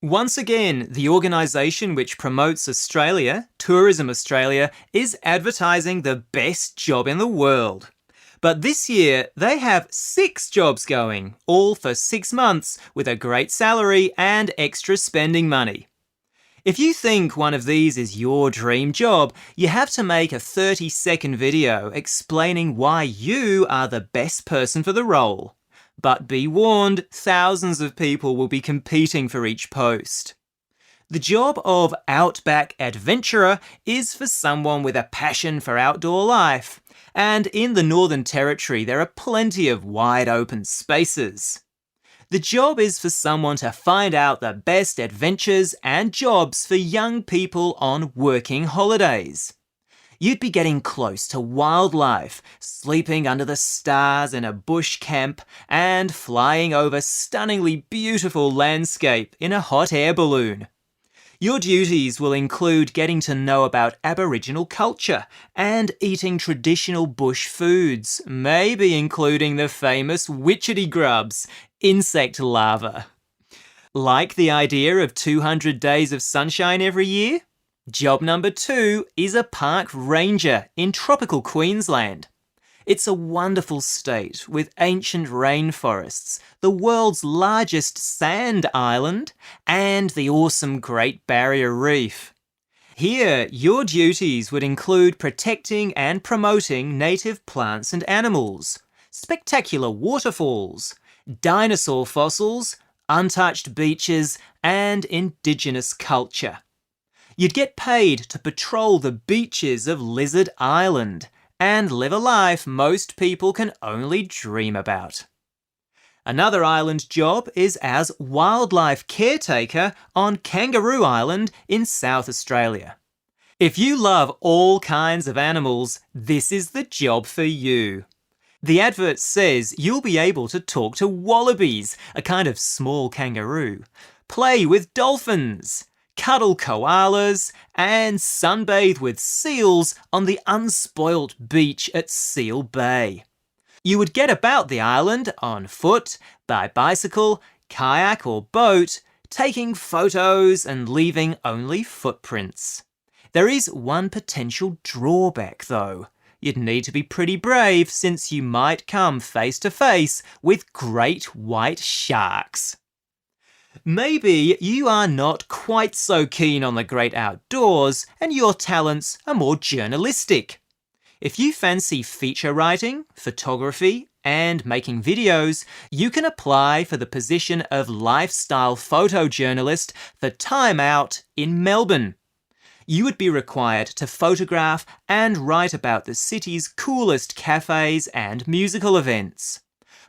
Once again, the organisation which promotes Australia, Tourism Australia, is advertising the best job in the world. But this year, they have 6 jobs going, all for 6 months, with a great salary and extra spending money. If you think one of these is your dream job, you have to make a 30-second video explaining why you are the best person for the role. But be warned, thousands of people will be competing for each post. The job of Outback Adventurer is for someone with a passion for outdoor life, and in the Northern Territory there are plenty of wide open spaces. The job is for someone to find out the best adventures and jobs for young people on working holidays. You'd be getting close to wildlife, sleeping under the stars in a bush camp, and flying over stunningly beautiful landscape in a hot air balloon. Your duties will include getting to know about Aboriginal culture and eating traditional bush foods, maybe including the famous witchetty grubs, insect larvae. Like the idea of 200 days of sunshine every year? Job number 2 is a park ranger in tropical Queensland. It's a wonderful state with ancient rainforests, the world's largest sand island, and the awesome Great Barrier Reef. Here, your duties would include protecting and promoting native plants and animals, spectacular waterfalls, dinosaur fossils, untouched beaches, and indigenous culture. You'd get paid to patrol the beaches of Lizard Island and live a life most people can only dream about. Another island job is as wildlife caretaker on Kangaroo Island in South Australia. If you love all kinds of animals, this is the job for you. The advert says you'll be able to talk to wallabies, a kind of small kangaroo, play with dolphins, cuddle koalas, and sunbathe with seals on the unspoilt beach at Seal Bay. You would get about the island on foot, by bicycle, kayak or boat, taking photos and leaving only footprints. There is one potential drawback though. You'd need to be pretty brave since you might come face to face with great white sharks. Maybe you are not quite so keen on the great outdoors and your talents are more journalistic. If you fancy feature writing, photography, and making videos, you can apply for the position of lifestyle photojournalist for Time Out in Melbourne. You would be required to photograph and write about the city's coolest cafes and musical events.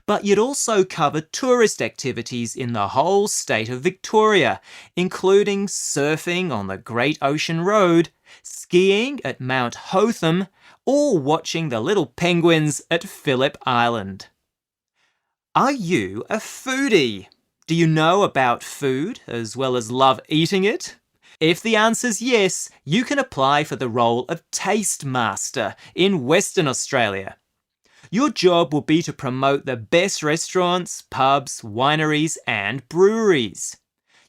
But you'd also cover tourist activities in the whole state of Victoria, including surfing on the Great Ocean Road, skiing at Mount Hotham, or watching the little penguins at Phillip Island. Are you a foodie? Do you know about food as well as love eating it? If the answer's yes, you can apply for the role of Taste Master in Western Australia. Your job will be to promote the best restaurants, pubs, wineries, and breweries.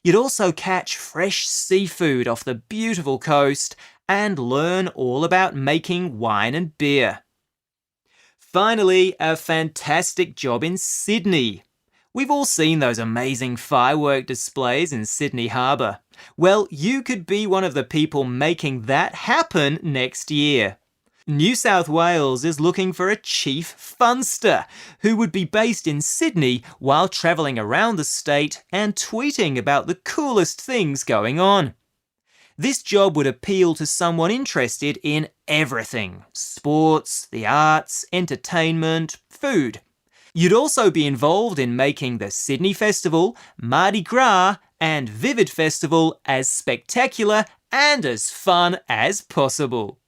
You'd also catch fresh seafood off the beautiful coast and learn all about making wine and beer. Finally, a fantastic job in Sydney. We've all seen those amazing firework displays in Sydney Harbour. Well, you could be one of the people making that happen next year. New South Wales is looking for a chief funster who would be based in Sydney while travelling around the state and tweeting about the coolest things going on. This job would appeal to someone interested in everything: sports, the arts, entertainment, food. You'd also be involved in making the Sydney Festival, Mardi Gras, and Vivid Festival as spectacular and as fun as possible.